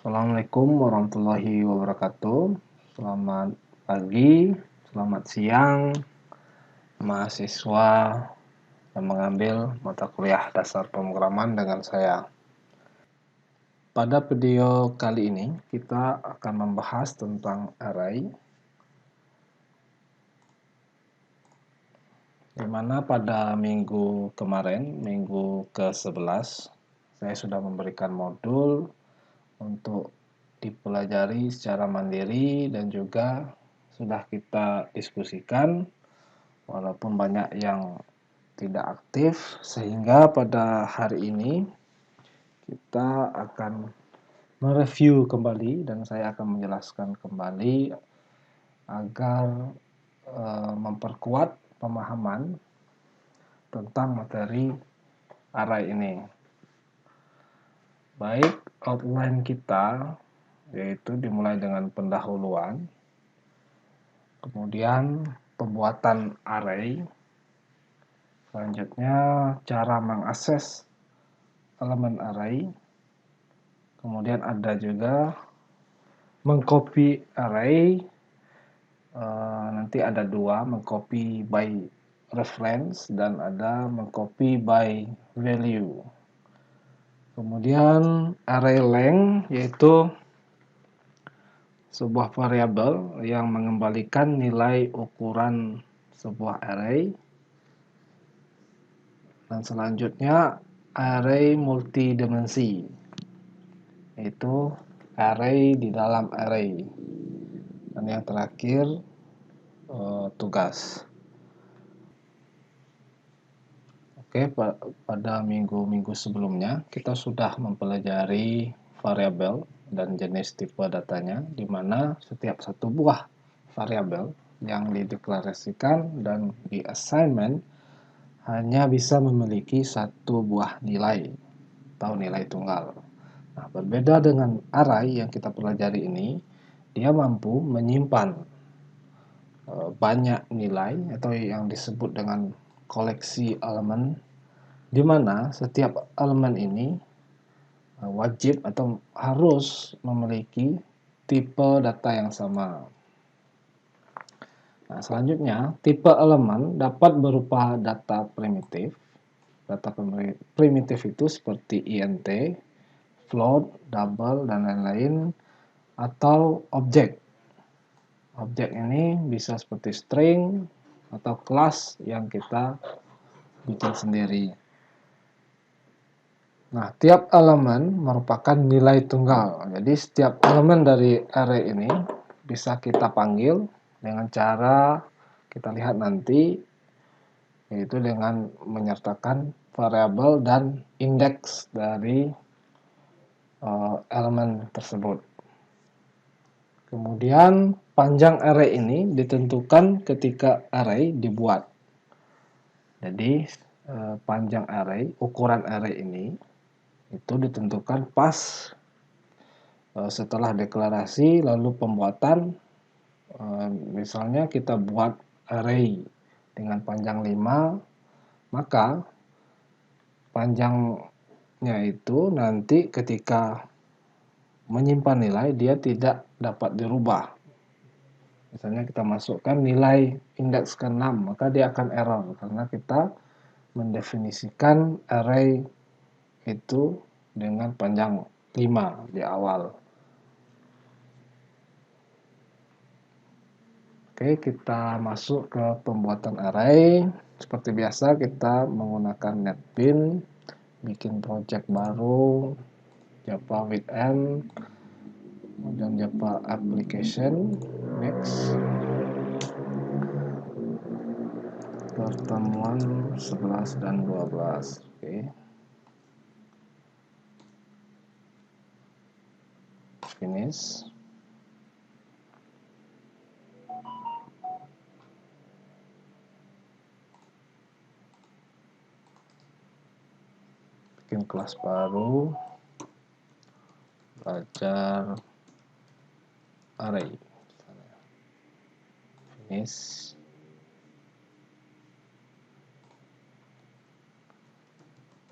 Assalamualaikum warahmatullahi wabarakatuh. Selamat pagi, selamat siang, mahasiswa yang mengambil mata kuliah dasar pemrograman dengan saya. Pada video kali ini, kita akan membahas tentang array, di mana pada minggu kemarin, minggu ke-11, saya sudah memberikan modul untuk dipelajari secara mandiri dan juga sudah kita diskusikan walaupun banyak yang tidak aktif, sehingga pada hari ini kita akan mereview kembali dan saya akan menjelaskan kembali agar memperkuat pemahaman tentang materi array ini. Baik, outline kita yaitu dimulai dengan pendahuluan, kemudian pembuatan array, selanjutnya cara mengakses elemen array, kemudian ada juga mengcopy array, nanti ada dua, mengcopy by reference dan ada mengcopy by value. Kemudian array length yaitu sebuah variabel yang mengembalikan nilai ukuran sebuah array. Dan selanjutnya array multidimensi, yaitu array di dalam array. Dan yang terakhir tugas. Oke, pada minggu-minggu sebelumnya kita sudah mempelajari variabel dan jenis tipe datanya, di mana setiap satu buah variabel yang dideklarasikan dan di assignment hanya bisa memiliki satu buah nilai atau nilai tunggal. Nah, berbeda dengan array yang kita pelajari ini, dia mampu menyimpan banyak nilai atau yang disebut dengan koleksi elemen, di mana setiap elemen ini wajib atau harus memiliki tipe data yang sama. Nah, selanjutnya, tipe elemen dapat berupa data primitif. Data primitif itu seperti int, float, double, dan lain-lain, atau objek. Objek ini bisa seperti string atau kelas yang kita bikin sendiri. Nah, tiap elemen merupakan nilai tunggal. Jadi setiap elemen dari array ini bisa kita panggil dengan cara kita lihat nanti, yaitu dengan menyertakan variabel dan indeks dari elemen tersebut. Kemudian panjang array ini ditentukan ketika array dibuat. Jadi panjang array, ukuran array ini itu ditentukan pas setelah deklarasi lalu pembuatan. Misalnya kita buat array dengan panjang 5, maka panjangnya itu nanti ketika menyimpan nilai dia tidak dapat dirubah. Misalnya kita masukkan nilai indeks ke-6, maka dia akan error karena kita mendefinisikan array itu dengan panjang 5 di awal. Oke, kita masuk ke pembuatan array. Seperti biasa kita menggunakan NetBeans, bikin project baru, Java with N, kemudian Java application, next. Pertemuan 11 dan 12. Oke. Finish. Bikin kelas baru, belajar array. Finish.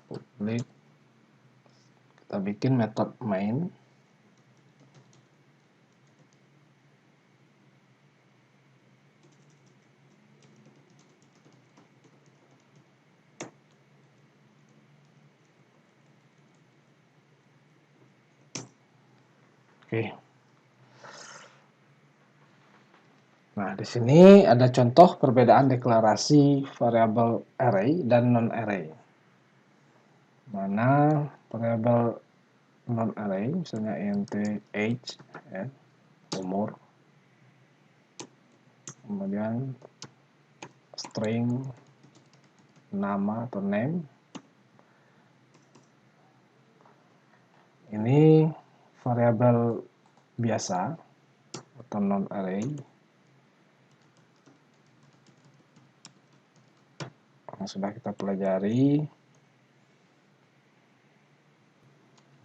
Public. Kita bikin metode main. Oke. Nah, di sini ada contoh perbedaan deklarasi variabel array dan non-array. Mana variabel non-array, misalnya int age, ya, umur, kemudian string nama atau name. Ini variabel biasa atau non-array yang sudah kita pelajari,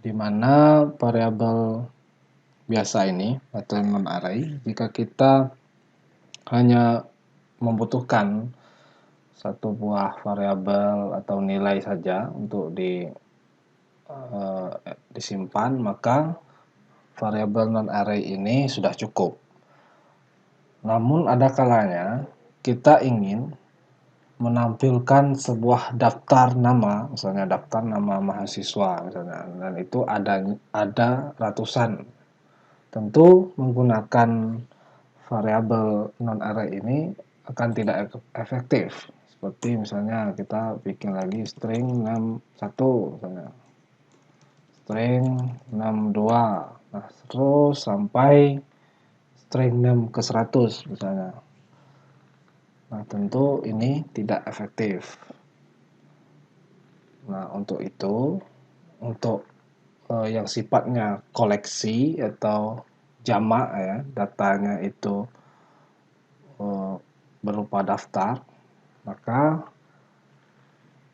di mana variabel biasa ini atau non-array, jika kita hanya membutuhkan satu buah variabel atau nilai saja untuk disimpan, maka variabel non-array ini sudah cukup. Namun ada kalanya kita ingin menampilkan sebuah daftar nama, misalnya daftar nama mahasiswa misalnya, dan itu ada ratusan. Tentu menggunakan variabel non-array ini akan tidak efektif. Seperti misalnya kita bikin lagi string 61 misalnya, string 62, nah terus sampai string name ke 100 misalnya. Nah, tentu ini tidak efektif. Nah, untuk itu, untuk yang sifatnya koleksi atau jamak ya, datanya itu berupa daftar, maka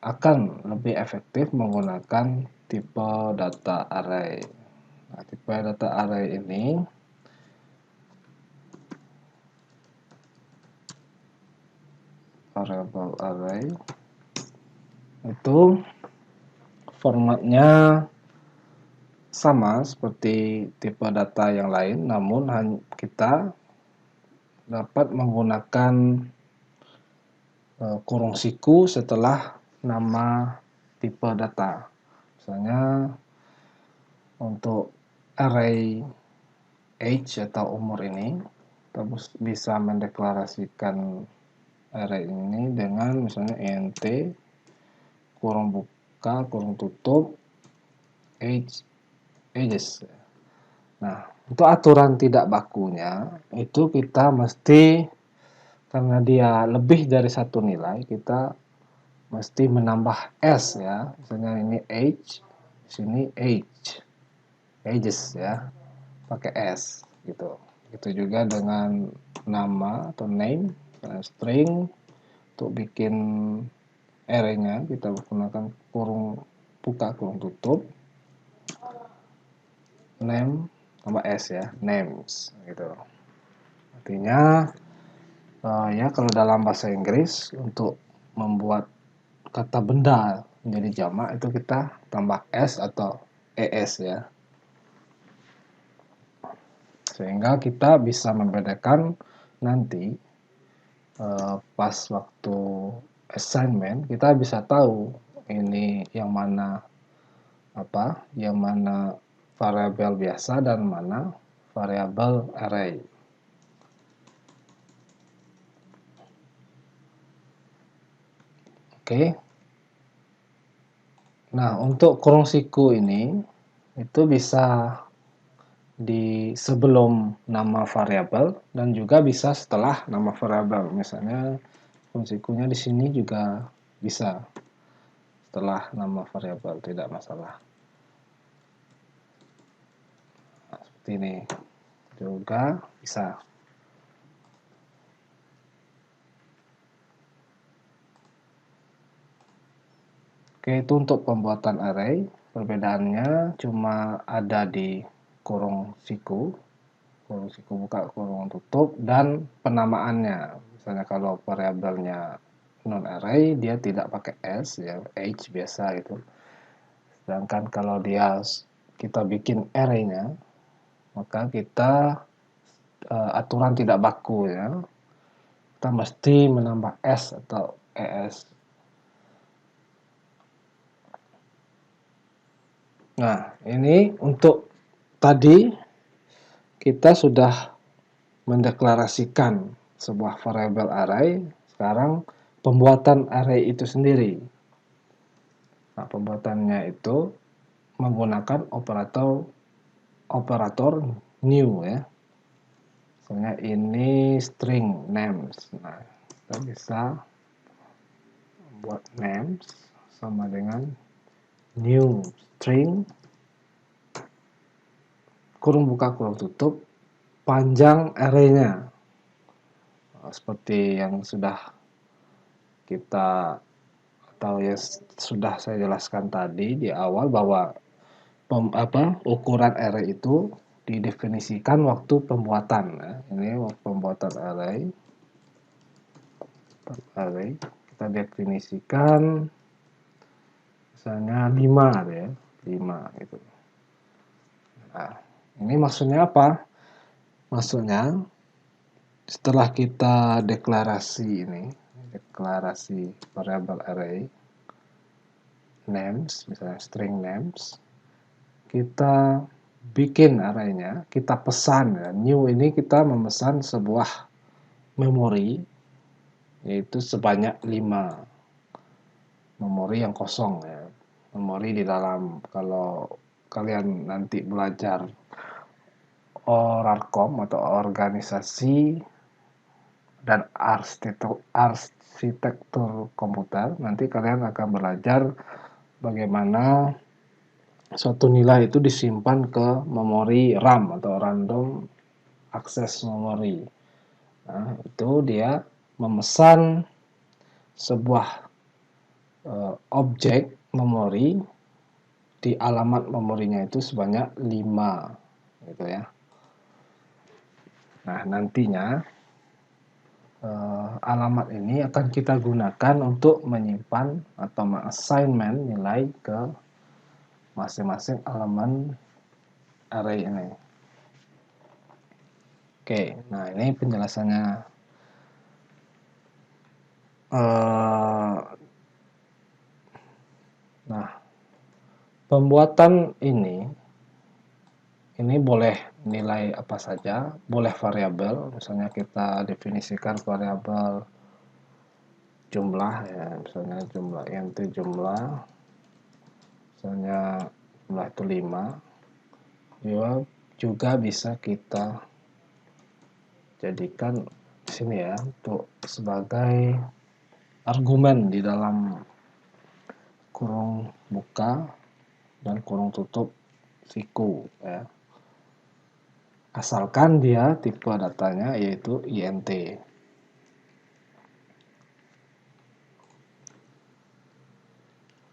akan lebih efektif menggunakan tipe data array. Nah, tipe data array ini variable array itu formatnya sama seperti tipe data yang lain, namun kita dapat menggunakan kurung siku setelah nama tipe data. Misalnya untuk array age atau umur ini, kita bisa mendeklarasikan array ini dengan misalnya int kurung buka kurung tutup ages. Nah, untuk aturan tidak bakunya itu kita mesti, karena dia lebih dari satu nilai, kita mesti menambah s ya. Misalnya ini age, sini ages ya, pakai s gitu. Itu juga dengan nama atau name, string. Untuk bikin array-nya kita menggunakan kurung buka kurung tutup, name tambah s ya, names gitu. Artinya ya kalau dalam bahasa Inggris untuk membuat kata benda menjadi jamak itu kita tambah s atau es ya, sehingga kita bisa membedakan nanti pas waktu assignment kita bisa tahu ini yang mana variabel biasa dan mana variabel array. Oke. Nah, untuk kurung siku ini itu bisa di sebelum nama variabel dan juga bisa setelah nama variabel. Misalnya kurung sikunya di sini juga bisa setelah nama variabel, tidak masalah. Nah, seperti ini juga bisa. Oke, itu untuk pembuatan array. Perbedaannya cuma ada di kurung siku buka, kurung tutup, dan penamaannya. Misalnya kalau variabelnya non-array, dia tidak pakai s, ya, age biasa gitu. Sedangkan kalau kita bikin array-nya, maka kita aturan tidak baku ya. Kita mesti menambah s atau es. Nah, ini untuk tadi kita sudah mendeklarasikan sebuah variabel array. Sekarang pembuatan array itu sendiri. Nah, pembuatannya itu menggunakan operator new ya. Misalnya ini string names. Nah, kita bisa buat names sama dengan new string kurung buka kurung tutup panjang array-nya. Seperti yang sudah kita atau yang sudah saya jelaskan tadi di awal bahwa ukuran array itu didefinisikan waktu pembuatan. Nah, ini waktu pembuatan array kita definisikan misalnya 5 ya, 5 gitu. Nah, ini maksudnya apa? Maksudnya setelah kita deklarasi variabel array names, misalnya string names, kita bikin arraynya, kita pesan ya. New ini kita memesan sebuah memori yaitu sebanyak 5 memori yang kosong ya. Memori di dalam, kalau kalian nanti belajar ORARCOM atau organisasi dan arsitektur komputer, nanti kalian akan belajar bagaimana suatu nilai itu disimpan ke memori RAM atau random access memory. Nah, itu dia memesan sebuah objek memori di alamat memorinya itu sebanyak 5 gitu ya. Nah, nantinya alamat ini akan kita gunakan untuk menyimpan atau mengassignment nilai ke masing-masing elemen array ini. Oke, nah ini penjelasannya. Nah, pembuatan ini boleh nilai apa saja, boleh variabel, misalnya kita definisikan variabel jumlah ya, misalnya jumlah int jumlah, misalnya jumlah itu 5, juga bisa kita jadikan di sini ya untuk sebagai argumen di dalam kurung buka dan kurung tutup siku ya. Asalkan dia tipe datanya yaitu int.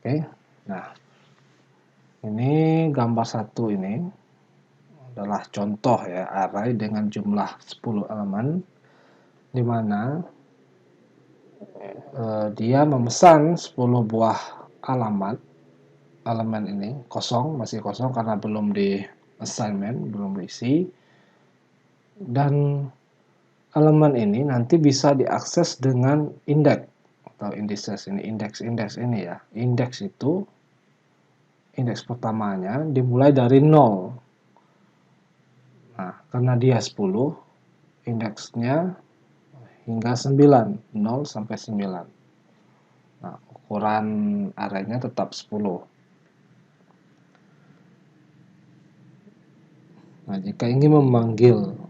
Oke, nah ini gambar 1 ini adalah contoh ya array dengan jumlah 10 elemen di mana dia memesan 10 buah elemen ini masih kosong karena belum di assignment, belum diisi, dan elemen ini nanti bisa diakses dengan indeks atau indices ini, indeks ini ya. Indeks itu, indeks pertamanya dimulai dari 0. Nah, karena dia 10, indeksnya hingga 9, 0 sampai 9. Nah, ukuran arraynya tetap 10. Nah, jika ingin memanggil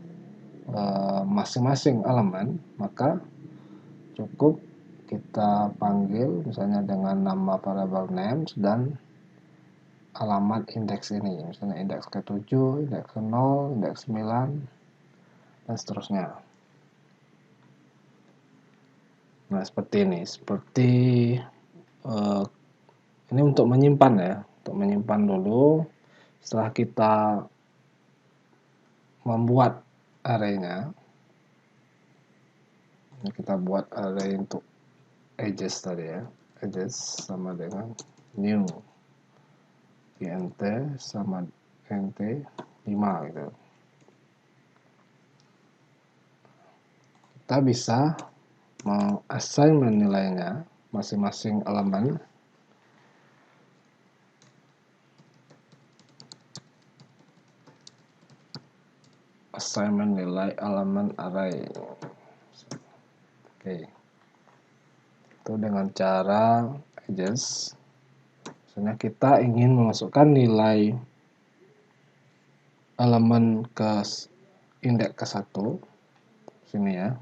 masing-masing elemen, maka cukup kita panggil misalnya dengan nama variable names dan alamat indeks ini, misalnya indeks ke-7, indeks ke-0, indeks 9, dan seterusnya. Nah, seperti ini, ini untuk menyimpan ya, untuk menyimpan dulu. Setelah kita membuat arraynya, kita buat array untuk edges tadi ya, edges sama dengan new int sama int 5 gitu. Kita bisa mengassignment nilainya masing-masing elemen assignment nilai elemen array. Oke. Itu dengan cara adjust. Misalnya kita ingin memasukkan nilai elemen ke indeks ke 1 sini ya.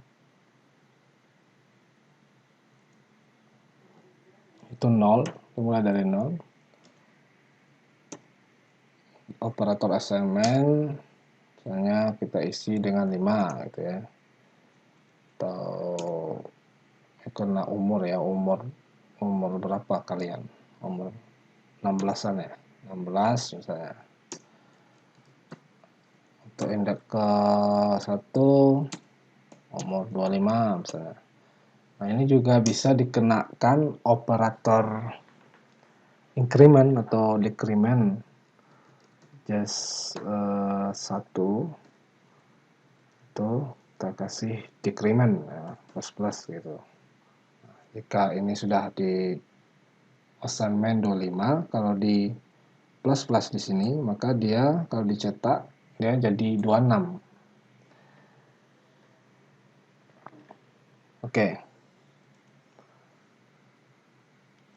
Itu 0, dimulai dari 0. Operator assignment misalnya kita isi dengan 5 gitu ya. Atau karena umur ya, umur berapa kalian? Umur 16-an ya. 16 misalnya. Untuk indeks ke 1 umur 25 misalnya. Nah, ini juga bisa dikenakan operator increment atau decrement. Just 1 itu kita kasih decrement ya, plus gitu. Jika ini sudah di assignment 25, kalau di plus di sini, maka dia kalau dicetak dia jadi 26. Oke.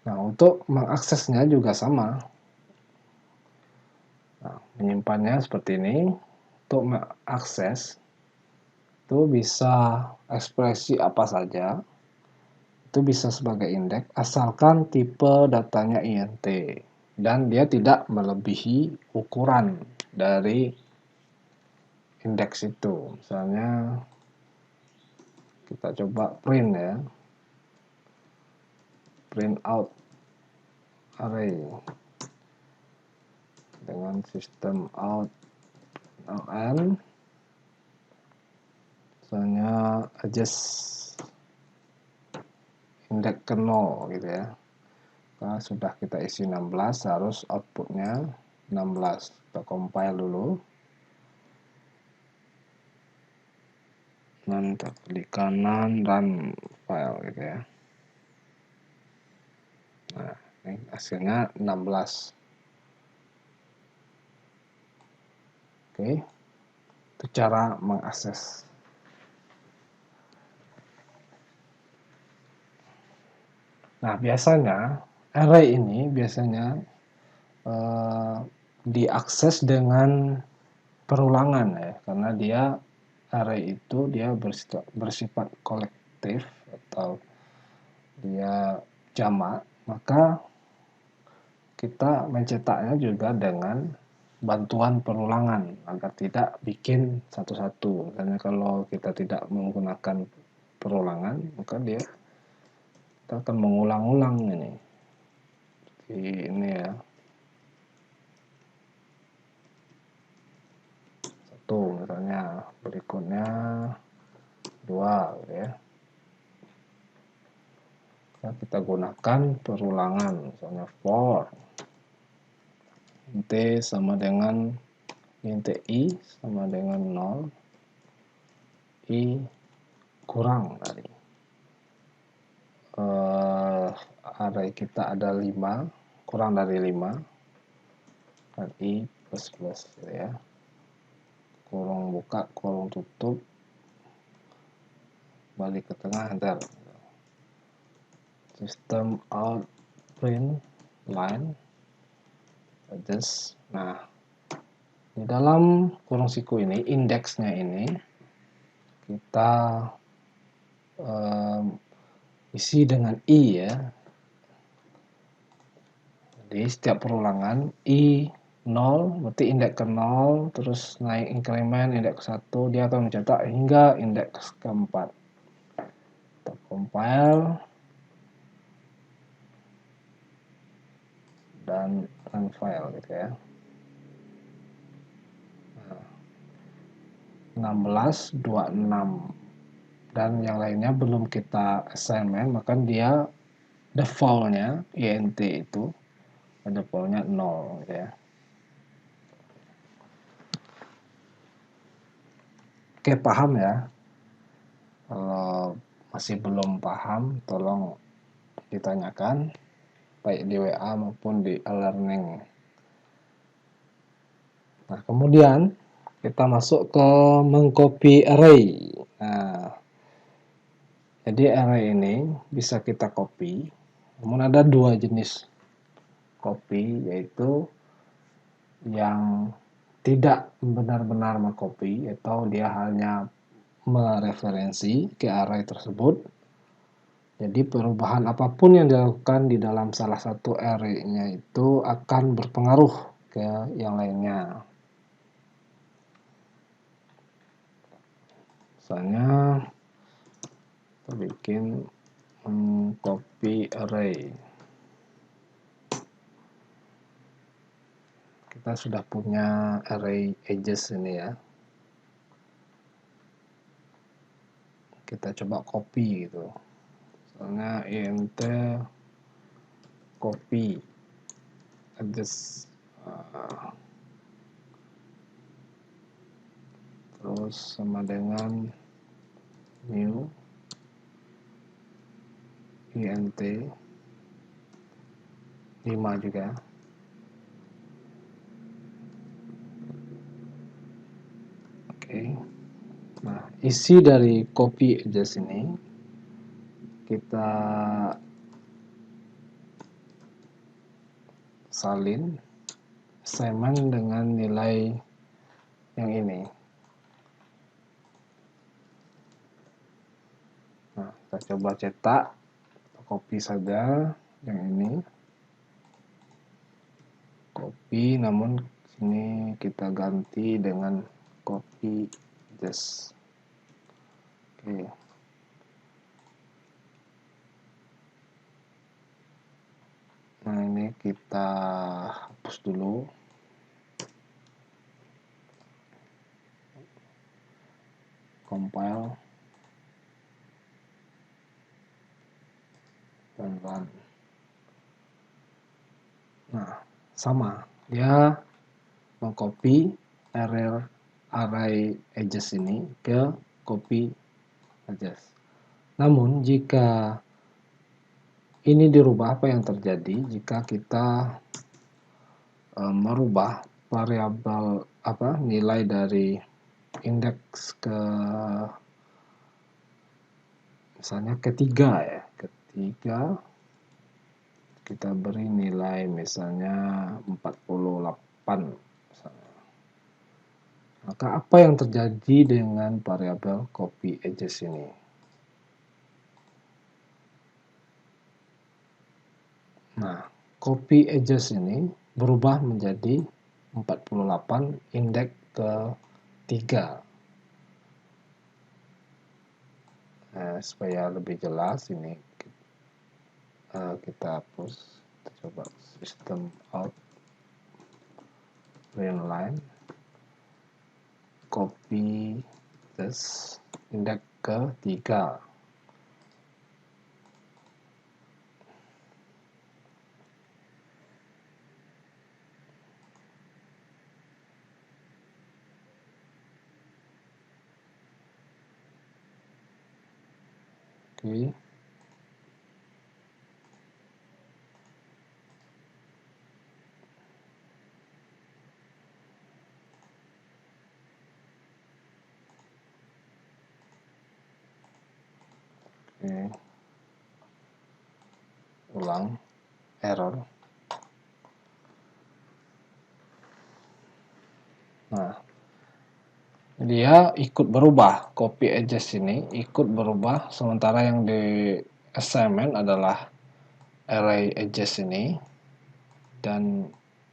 Nah, untuk mengaksesnya juga sama. Nah, menyimpannya seperti ini. Untuk mengakses itu bisa ekspresi apa saja. Itu bisa sebagai indeks asalkan tipe datanya int dan dia tidak melebihi ukuran dari indeks itu. Misalnya kita coba print ya, print out array dengan sistem out ln, misalnya adjust indeks ke 0 gitu ya. Nah, sudah kita isi 16, harus outputnya 16. Kita compile dulu. Dan klik kanan run file gitu ya. Nah, ini hasilnya 16. Oke. Itu cara mengakses. Nah, biasanya array ini diakses dengan perulangan ya, karena dia array itu dia bersifat kolektif atau dia jamak, maka kita mencetaknya juga dengan bantuan perulangan agar tidak bikin satu-satu. Karena kalau kita tidak menggunakan perulangan, maka kita akan mengulang-ulang ini. Ini ya. 1 misalnya, berikutnya 2 gitu ya. Nah, kita gunakan perulangan, misalnya for int sama dengan int i sama dengan 0, i kurang tadi. Array kita ada 5, kurang dari 5, dan i plus gitu ya. Kurung buka, kurung tutup, balik ke tengah, enter. System out print line adjust. Nah, di dalam kurung siku ini, indeksnya ini kita isi dengan i ya. Jadi setiap perulangan i 0 berarti indeks ke 0, terus naik increment indeks ke 1, dia akan mencetak hingga indeks ke 4. Kita compile dan run file gitu ya. 16, 26 dan yang lainnya belum kita assignment, maka dia defaultnya int itu defaultnya 0 gitu ya. Oke, paham ya? Kalau masih belum paham, tolong ditanyakan baik di WA maupun di e-learning. Nah, kemudian Kita masuk ke mengcopy array. Nah, jadi array ini bisa kita copy, namun ada dua jenis copy, yaitu yang tidak benar-benar mengcopy atau dia hanya mereferensi ke array tersebut. Jadi perubahan apapun yang dilakukan di dalam salah satu array-nya itu akan berpengaruh ke yang lainnya. Misalnya kita bikin copy array. Kita sudah punya array edges ini ya. Kita coba copy gitu. Misalnya int copy edges, terus sama dengan new int 5 juga. Oke. Nah, isi dari copy edges ini kita salin assignment dengan nilai yang ini. Nah, kita coba cetak, copy saja yang ini. Copy, namun sini kita ganti dengan copy edges. Oke. Nah, ini kita hapus dulu. Compile dan run. Nah, sama. Dia mengcopy array edges ini ke copy edges. Namun jika ini dirubah, apa yang terjadi jika kita merubah variabel nilai dari indeks ke misalnya ketiga ya, ketiga kita beri nilai misalnya 48 misalnya. Maka apa yang terjadi dengan variabel copy edges ini? Nah, copy edges ini berubah menjadi 48 indeks ke 3. Nah, supaya lebih jelas ini kita hapus. Kita coba system out print line copy this indeks ke 3. Oke. Oke. Ulang error. Nah, dia ikut berubah, copy edges ini ikut berubah, sementara yang di assignment adalah array edges ini, dan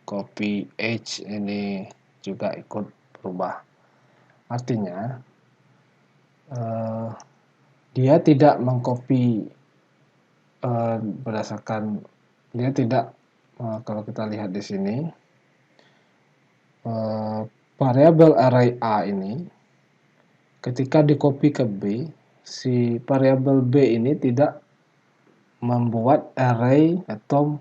copy edge ini juga ikut berubah. Artinya dia tidak mengcopy berdasarkan, dia tidak kalau kita lihat di sini variabel array A ini ketika di-copy ke B, si variabel B ini tidak membuat array atau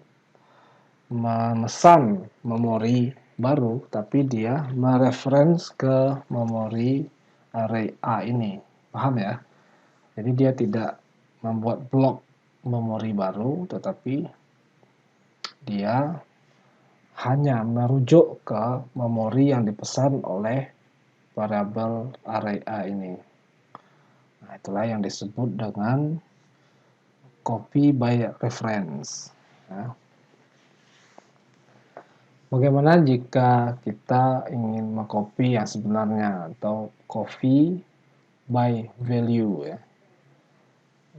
memesan memori baru, tapi dia mereference ke memori array A ini. Paham ya? Jadi dia tidak membuat blok memori baru, tetapi dia hanya merujuk ke memori yang dipesan oleh variabel array A ini. Nah, itulah yang disebut dengan copy by reference. Nah, bagaimana jika kita ingin mengcopy yang sebenarnya atau copy by value ya?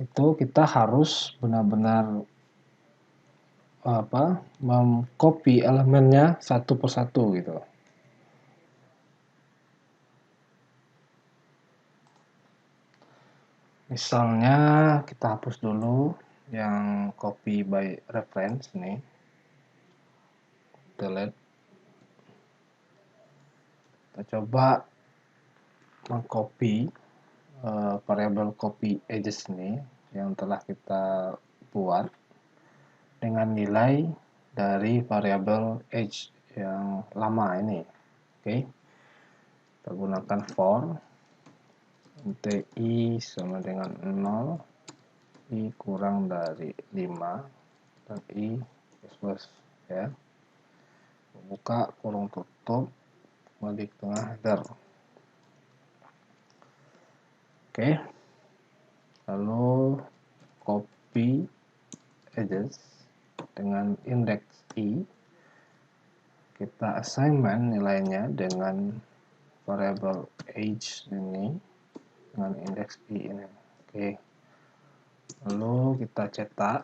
Itu kita harus benar-benar mengcopy elemennya satu persatu gitu. Misalnya kita hapus dulu yang copy by reference nih, delete. Kita coba mengcopy variabel copy edges ini yang telah kita buat dengan nilai dari variabel edge yang lama ini. Oke, kita gunakan for i sama dengan 0, i kurang dari 5, dan i plus ya. Buka kurung tutup, balik tengah header. Oke, lalu copy edges dengan index i, kita assignment nilainya dengan variabel age ini dengan index i ini. Oke, lalu kita cetak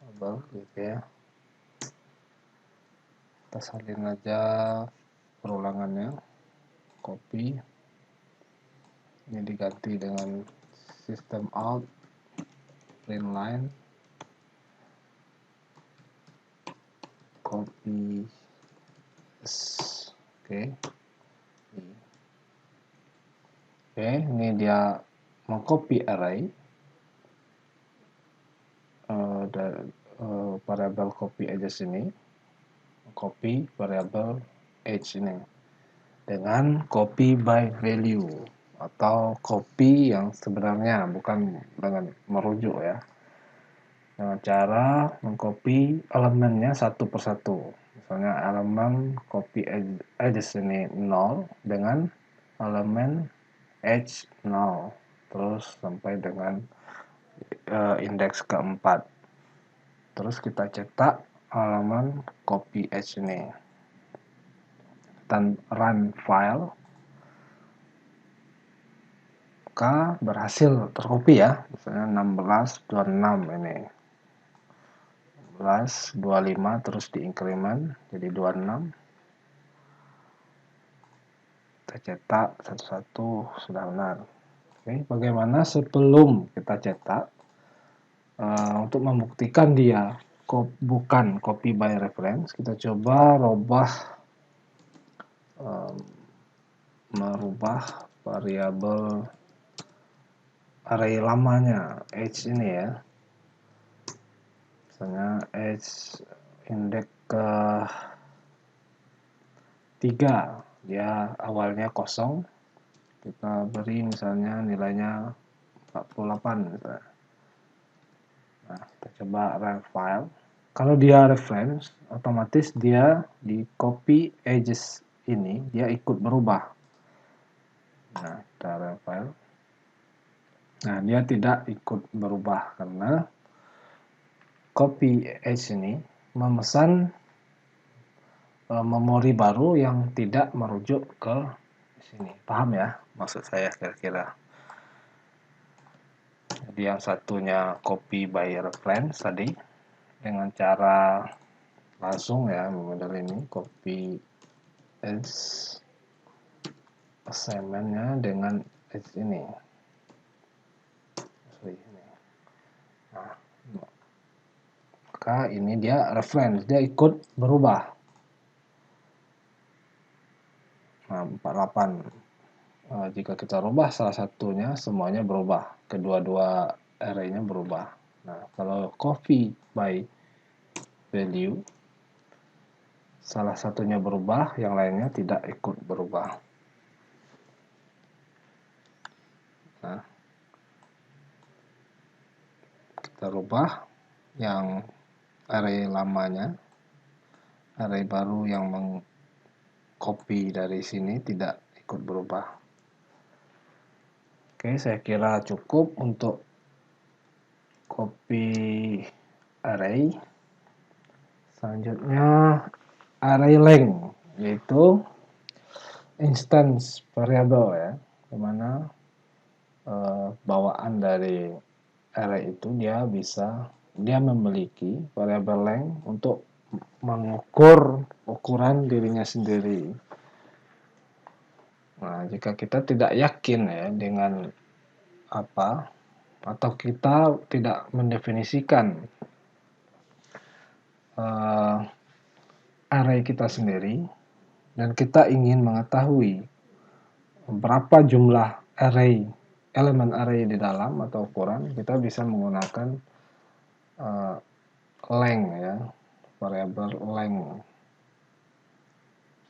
label gitu ya, kita salin aja perulangannya, copy ini diganti dengan system out print line, copy. Oke, ini dia mengcopy array variabel copy edges ini, copy variabel age ini dengan copy by value atau copy yang sebenarnya, bukan dengan merujuk ya, dengan cara mengcopy elemennya satu persatu. Misalnya elemen copy edges ini 0 dengan elemen edge 0 terus sampai dengan indeks keempat. Terus kita cetak halaman copy edge ini dan run file, maka berhasil tercopy ya, misalnya 1626 ini 1625 terus diinkremen jadi 26, kita cetak satu-satu sudah benar. Oke, bagaimana sebelum kita cetak, untuk membuktikan dia bukan copy by reference, kita coba merubah variabel array lamanya age ini ya, misalnya age indeks ke 3, dia awalnya kosong, kita beri misalnya nilainya 48 misalnya. Nah, kita coba run file. Kalau dia reference, otomatis dia di copy edges ini dia ikut berubah. Nah, kita run file. Nah, dia tidak ikut berubah karena copy edge ini memesan memori baru yang tidak merujuk ke sini. Paham ya maksud saya kira-kira? Jadi yang satunya copy by reference tadi dengan cara langsung ya, model ini copy edge assignmentnya dengan edge ini. Nah, maka ini dia reference, dia ikut berubah. Nah, 48. Jika kita rubah salah satunya, semuanya berubah. Kedua-dua array-nya berubah. Nah, kalau copy by value, salah satunya berubah, yang lainnya tidak ikut berubah. Nah, kita rubah yang array lamanya, array baru yang copy dari sini tidak ikut berubah. Oke, saya kira cukup untuk copy array. Selanjutnya array length, yaitu instance variable ya, dimana bawaan dari array itu dia memiliki variable length untuk mengukur ukuran dirinya sendiri. Nah, jika kita tidak yakin ya dengan apa, atau kita tidak mendefinisikan array kita sendiri, dan kita ingin mengetahui berapa jumlah elemen array di dalam atau ukuran, kita bisa menggunakan length ya, variabel length.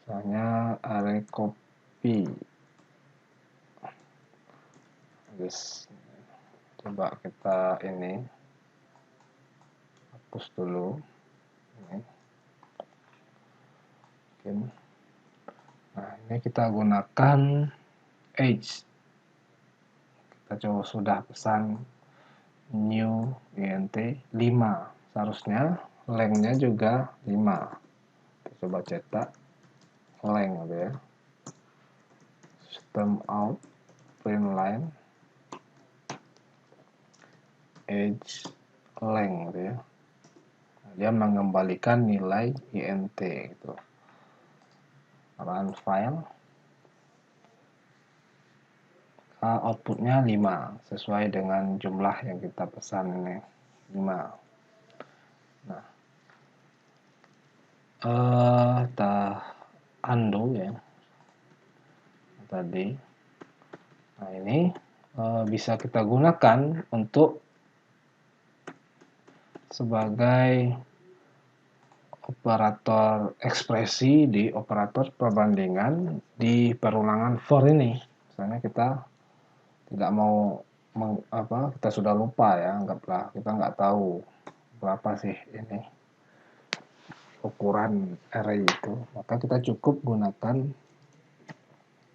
Misalnya array copy. Guys, coba kita ini hapus dulu ini. Nah, ini kita gunakan age. Kita coba sudah pesan new int 5. Seharusnya length-nya juga 5. Kita coba cetak length gitu ya. System out print line age length gitu ya. Dia mengembalikan nilai int gitu. Run file, outputnya 5 sesuai dengan jumlah yang kita pesan ini 5. Nah, kita undo ya tadi. Nah, ini bisa kita gunakan untuk sebagai operator ekspresi di operator perbandingan di perulangan for ini. Misalnya kita tidak mau kita sudah lupa ya, anggaplah kita nggak tahu berapa sih ini ukuran array itu, maka kita cukup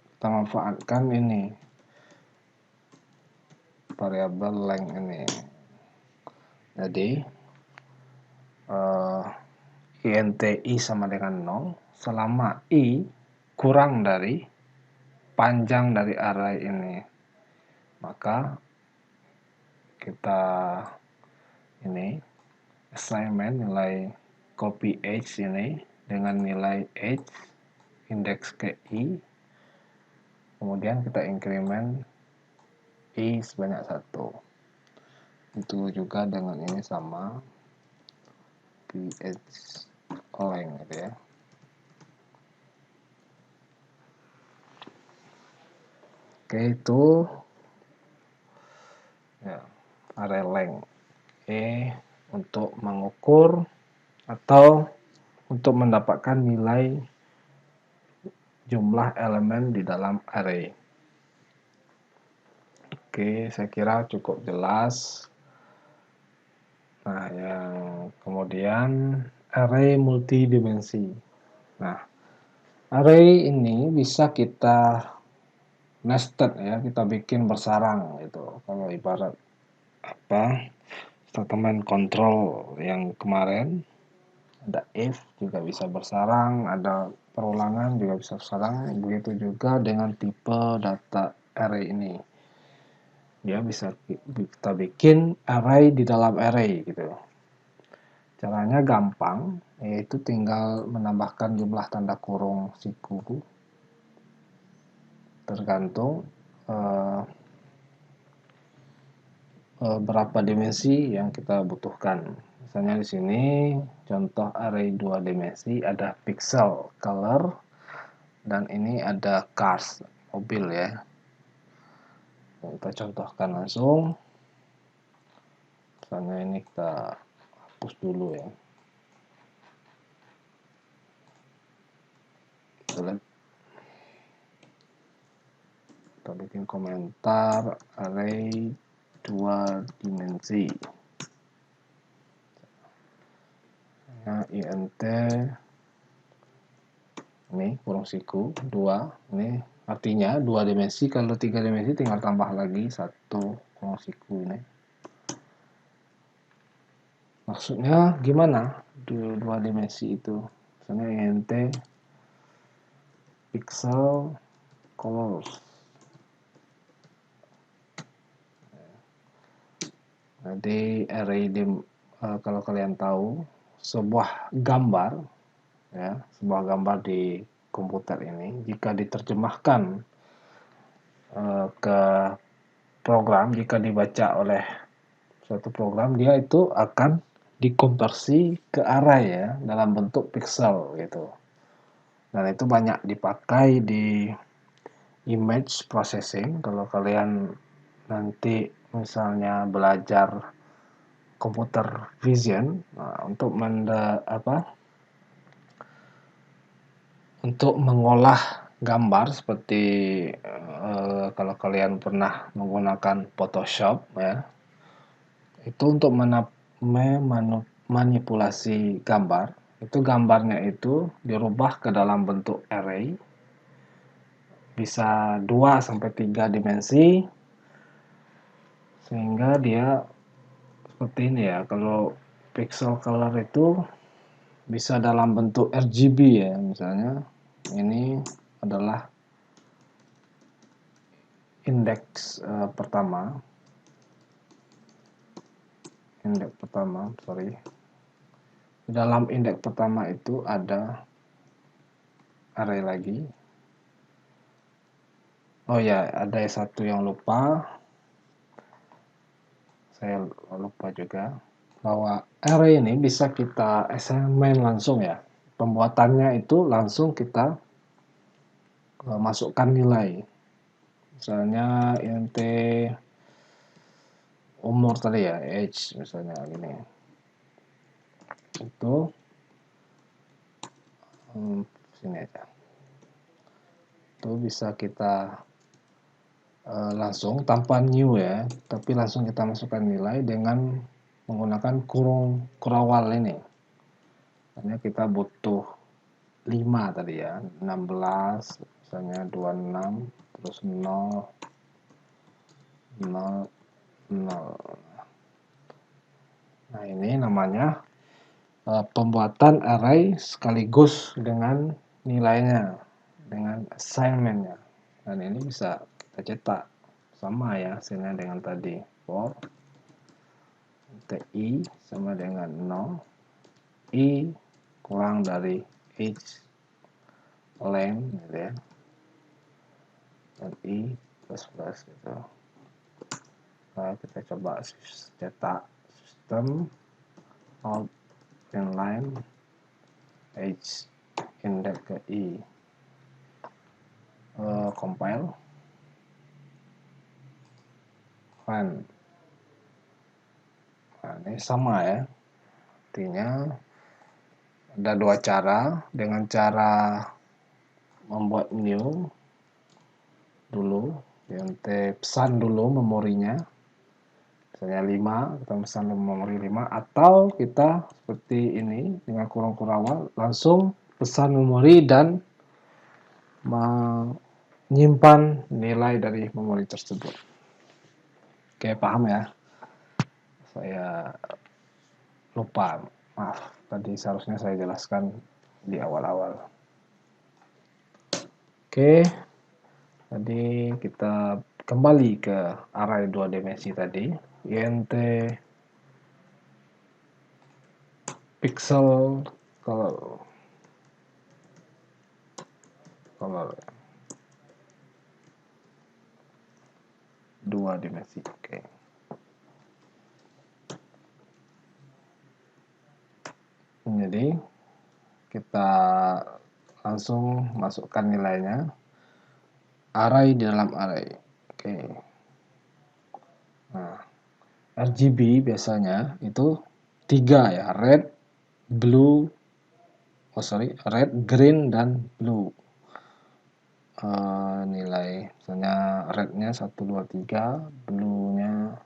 kita manfaatkan ini variabel length ini. Jadi int i sama dengan 0 selama i kurang dari panjang dari array ini, maka kita ini assignment nilai copy age ini dengan nilai age indeks ke i, kemudian kita increment i sebanyak 1. Itu juga dengan ini sama ph length gitu ya. Oke, itu ya, array length untuk mengukur atau untuk mendapatkan nilai jumlah elemen di dalam array. Oke, saya kira cukup jelas. Nah, yang kemudian array multidimensi. Nah, array ini bisa kita nested ya, kita bikin bersarang gitu. Kalau ibarat statement control yang kemarin, ada if juga bisa bersarang, ada perulangan juga bisa bersarang. Begitu juga dengan tipe data array ini. Dia bisa kita bikin array di dalam array gitu. Caranya gampang, yaitu tinggal menambahkan jumlah tanda kurung siku tergantung berapa dimensi yang kita butuhkan. Misalnya di sini contoh array 2 dimensi, ada pixel, color, dan ini ada cars, mobil ya. Kita contohkan langsung. Misalnya ini kita hapus dulu ya. Kita bikin komentar array 2 dimensi. Int ini kurung siku 2, ini artinya 2 dimensi. Kalau 3 dimensi tinggal tambah lagi 1 kurung siku ini. Maksudnya gimana 2 dimensi itu? Misalnya int pixel colors. Jadi array kalau kalian tahu sebuah gambar ya, sebuah gambar di komputer ini jika diterjemahkan ke program, jika dibaca oleh suatu program, dia itu akan dikonversi ke array ya dalam bentuk pixel gitu. Dan itu banyak dipakai di image processing. Kalau kalian nanti misalnya belajar computer vision untuk mengolah gambar seperti kalau kalian pernah menggunakan Photoshop ya, itu untuk memanipulasi gambar, itu gambarnya itu dirubah ke dalam bentuk array, bisa 2 sampai 3 dimensi, sehingga dia seperti ini ya. Kalau pixel color itu bisa dalam bentuk RGB ya, misalnya ini adalah indeks pertama, sorry. Di dalam indeks pertama itu ada array lagi. Oh ya, ada satu yang lupa. Saya lupa juga bahwa array ini bisa kita assignment langsung ya. Pembuatannya itu langsung kita masukkan nilai. Misalnya int umur tadi ya, age misalnya gini. Itu sini aja. Itu bisa kita langsung tanpa new ya, tapi langsung kita masukkan nilai dengan menggunakan kurung kurawal ini. Karena kita butuh 5 tadi ya, 16 misalnya 26 terus 0 0 0. Nah, ini namanya pembuatan array sekaligus dengan nilainya, dengan assignmentnya. Dan ini bisa kita cetak sama ya hasilnya dengan tadi, for i sama dengan 0, i kurang dari age length gitu ya, dan i plus gitu. Nah, kita coba cetak sistem out inline age index ke i, compile run. Nah, ini sama ya, artinya ada 2 cara. Dengan cara membuat new dulu, int pesan dulu memorinya, misalnya 5, kita pesan memori 5, atau kita seperti ini dengan kurung kurawal langsung pesan memori dan menyimpan nilai dari memori tersebut. Oke, paham ya? Saya lupa, maaf, tadi seharusnya saya jelaskan di awal-awal. Oke, tadi kita kembali ke array 2 dimensi tadi, int pixel color 2 dimensi. Oke. Jadi kita langsung masukkan nilainya, array di dalam array. Oke. Nah, RGB biasanya itu 3 ya, red, green dan blue. Nilai misalnya rednya 1 2 3, blue-nya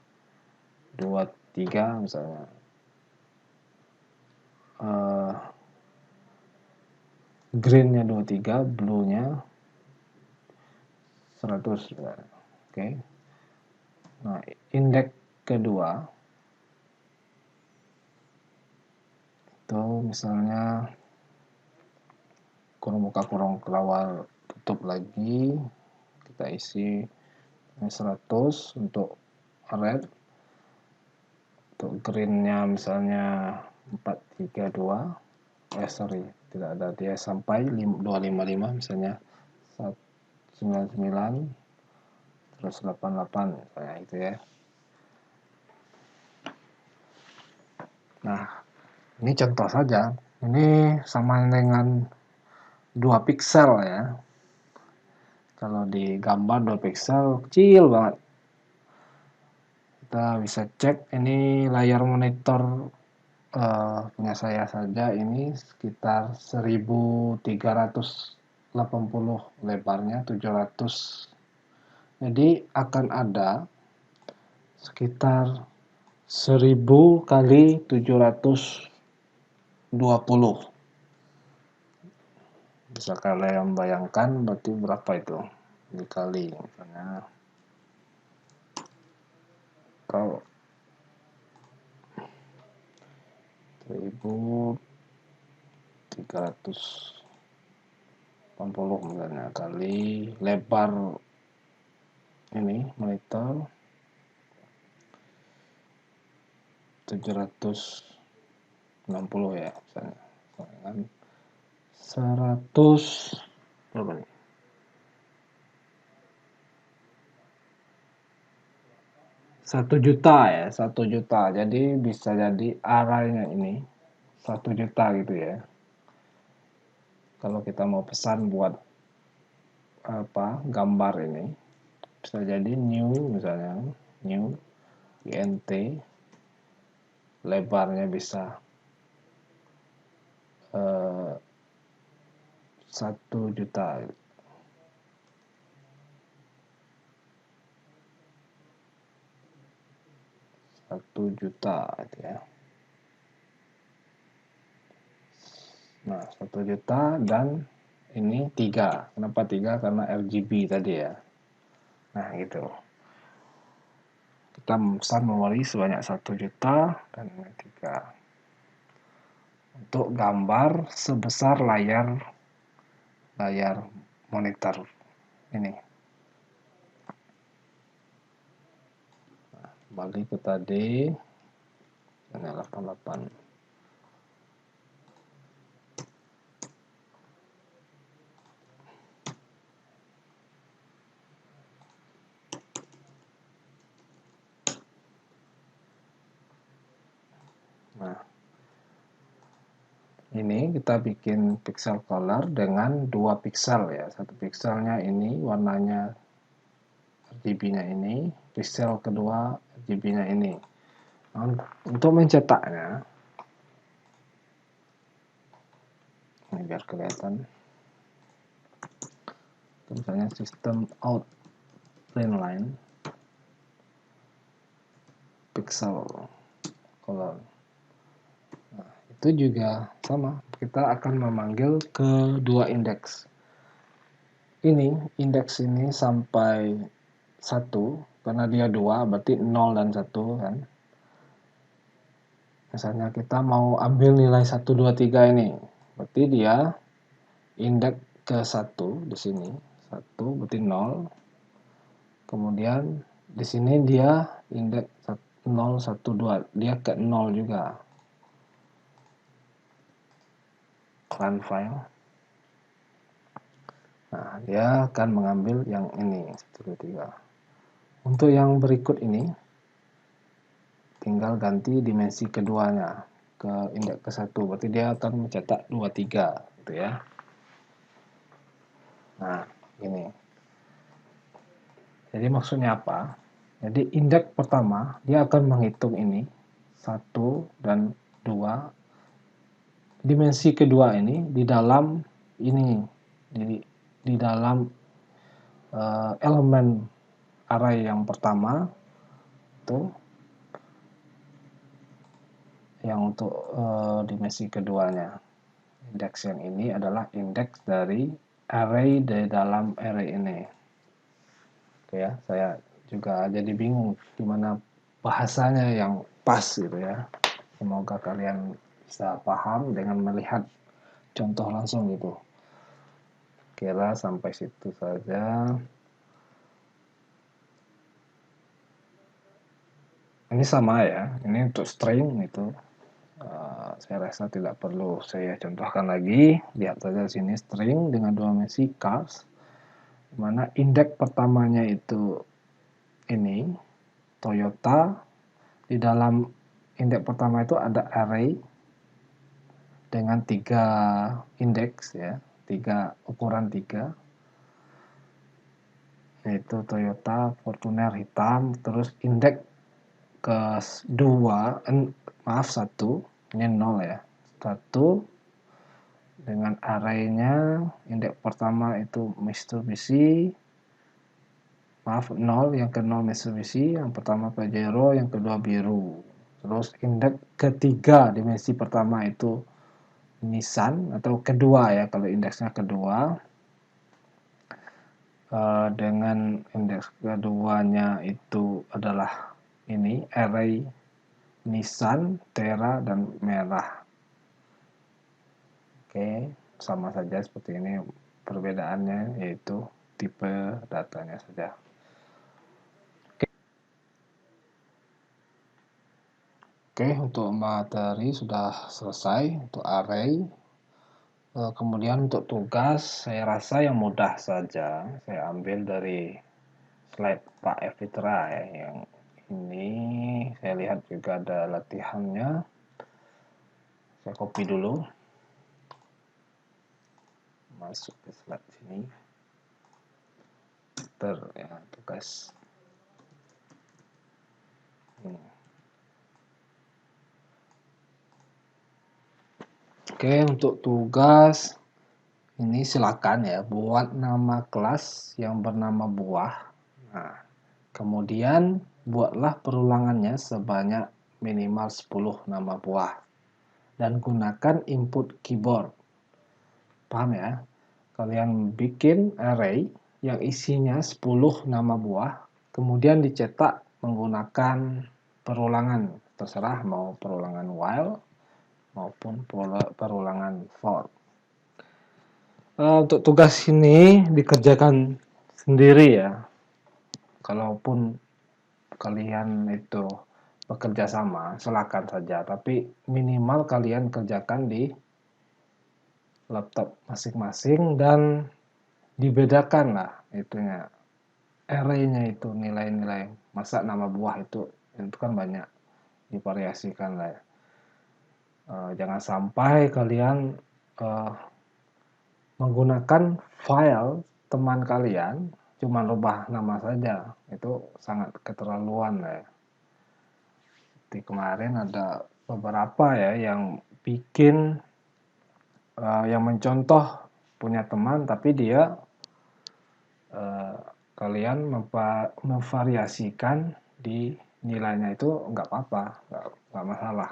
2 3 misalnya. greennya 23, blue-nya 100. Oke. Nah, indeks kedua itu misalnya kurung buka kurung kelawar tutup lagi, kita isi 100 untuk red, untuk greennya misalnya 432, sorry tidak ada, dia sampai 255 misalnya 99 terus 88 misalnya itu ya. Nah, ini contoh saja, ini sama dengan 2 piksel ya. Kalau di gambar 2 piksel kecil banget. Kita bisa cek ini layar monitor punya saya saja ini sekitar 1380 lebarnya, 700. Jadi akan ada sekitar 1000 kali 720. Bisa kalian bayangkan berarti berapa itu dikali misalnya kalau 1380 misalnya kali lebar ini monitor 760 ya misalnya kan 100 berapa nih, 1 juta ya, 1 juta. Jadi bisa jadi arraynya ini 1 juta gitu ya. Kalau kita mau pesan buat apa gambar ini bisa jadi new misalnya, new int lebarnya bisa 1 juta. Gitu ya. Nah, 1 juta dan ini 3. Kenapa 3? Karena RGB tadi ya. Nah, gitu. Kita memesan memori sebanyak 1 juta dan 3. Untuk gambar sebesar layar monitor ini. Nah, kembali ke tadi. Ini 88. Nah, ini kita bikin pixel color dengan 2 pixel ya. 1 pixelnya ini warnanya RGB-nya ini, pixel kedua RGB-nya ini. Nah, untuk mencetaknya, ini biar kelihatan. Misalnya sistem out plain line pixel color. Nah, itu juga sama, kita akan memanggil kedua indeks. Ini indeks ini sampai 1 karena dia 2 berarti 0 dan 1 kan. Misalnya kita mau ambil nilai 1 2 3 ini. Berarti dia indeks ke 1 di sini. 1 berarti 0. Kemudian di sini dia indeks 0 1 2, dia ke 0 juga. Run file. Nah, dia akan mengambil yang ini 1 2 3. Untuk yang berikut ini tinggal ganti dimensi keduanya ke indeks ke 1, berarti dia akan mencetak 2 3 gitu ya. Nah, ini. Jadi maksudnya apa? Jadi indeks pertama dia akan menghitung ini 1 dan 2. Dimensi kedua ini di dalam ini di dalam elemen array yang pertama itu yang untuk dimensi keduanya. Indeks yang ini adalah indeks dari array di dalam array ini. Oke ya, saya juga jadi bingung gimana bahasanya yang pas gitu ya. Semoga kalian bisa paham dengan melihat contoh langsung gitu. Kira sampai situ saja. Ini sama ya, ini untuk string itu. Saya rasa tidak perlu saya contohkan lagi. Lihat saja sini string dengan dua dimensi cars, mana indeks pertamanya itu ini Toyota. Di dalam indeks pertama itu ada array dengan 3 indeks ya, ukuran 3, yaitu Toyota Fortuner hitam. Terus indeks kedua, satu, ini 0 ya, 1 dengan arraynya. Indeks pertama itu Mitsubishi, 0, yang ke-0 Mitsubishi, yang pertama Pajero, yang kedua biru. Terus indeks ketiga dimensi pertama itu Nissan, atau kedua ya, kalau indeksnya kedua. Dengan indeks keduanya itu adalah ini array Nissan, Terra, dan merah. Oke, sama saja seperti ini, perbedaannya yaitu tipe datanya saja. Oke, untuk materi sudah selesai untuk array. Kemudian untuk tugas, saya rasa yang mudah saja. Saya ambil dari slide Pak Evitra ya, yang ini saya lihat juga ada latihannya. Saya copy dulu, masuk ke slide sini. Ya, tugas. Oke, untuk tugas ini silakan ya, buat nama kelas yang bernama buah. Nah, kemudian buatlah perulangannya sebanyak minimal 10 nama buah dan gunakan input keyboard. Paham ya? Kalian bikin array yang isinya 10 nama buah, kemudian dicetak menggunakan perulangan. Terserah mau perulangan while maupun perulangan for. Untuk tugas ini dikerjakan sendiri ya. Kalaupun kalian itu bekerja sama, silakan saja. Tapi minimal kalian kerjakan di laptop masing-masing dan dibedakan lah itunya, array-nya itu, nilai-nilai. Masa nama buah itu kan banyak, divariasikan lah ya. Jangan sampai kalian menggunakan file teman kalian cuma rubah nama saja, itu sangat keterlaluan ya. Di kemarin ada beberapa ya yang bikin yang mencontoh punya teman, tapi dia kalian memvariasikan di nilainya itu nggak apa-apa, nggak masalah.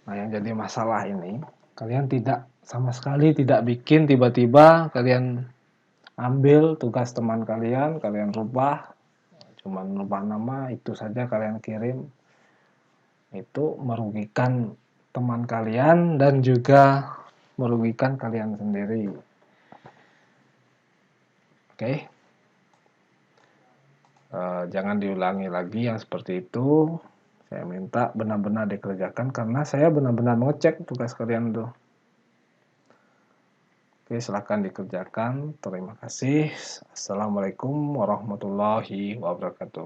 Nah, yang jadi masalah ini, kalian tidak sama sekali tidak bikin, tiba-tiba kalian ambil tugas teman kalian rubah, cuman rubah nama, itu saja kalian kirim. Itu merugikan teman kalian dan juga merugikan kalian sendiri. Oke. Jangan diulangi lagi yang seperti itu. Saya minta benar-benar dikerjakan karena saya benar-benar mengecek tugas kalian tuh. Oke, silakan dikerjakan. Terima kasih. Assalamualaikum warahmatullahi wabarakatuh.